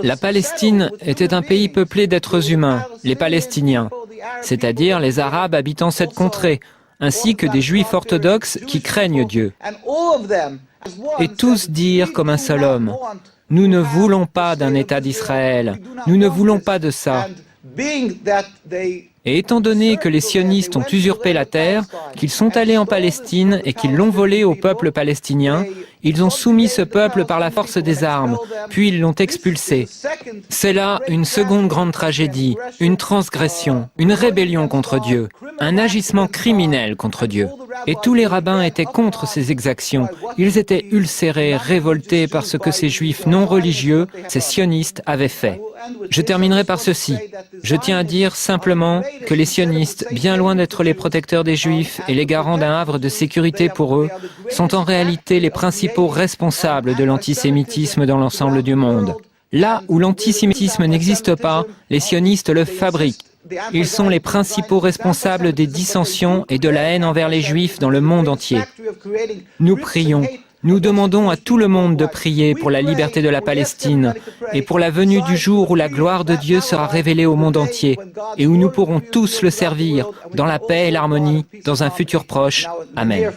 La Palestine était un pays peuplé d'êtres humains, les Palestiniens, c'est-à-dire les Arabes habitant cette contrée, ainsi que des Juifs orthodoxes qui craignent Dieu. Et tous dirent comme un seul homme, « Nous ne voulons pas d'un État d'Israël, nous ne voulons pas de ça. » Et étant donné que les sionistes ont usurpé la terre, qu'ils sont allés en Palestine et qu'ils l'ont volée au peuple palestinien, ils ont soumis ce peuple par la force des armes, puis ils l'ont expulsé. C'est là une seconde grande tragédie, une transgression, une rébellion contre Dieu, un agissement criminel contre Dieu. Et tous les rabbins étaient contre ces exactions. Ils étaient ulcérés, révoltés par ce que ces juifs non religieux, ces sionistes, avaient fait. Je terminerai par ceci. Je tiens à dire simplement que les sionistes, bien loin d'être les protecteurs des juifs et les garants d'un havre de sécurité pour eux, sont en réalité les principaux responsables de l'antisémitisme dans l'ensemble du monde. Là où l'antisémitisme n'existe pas, les sionistes le fabriquent. Ils sont les principaux responsables des dissensions et de la haine envers les Juifs dans le monde entier. Nous prions, nous demandons à tout le monde de prier pour la liberté de la Palestine et pour la venue du jour où la gloire de Dieu sera révélée au monde entier et où nous pourrons tous le servir dans la paix et l'harmonie dans un futur proche. Amen.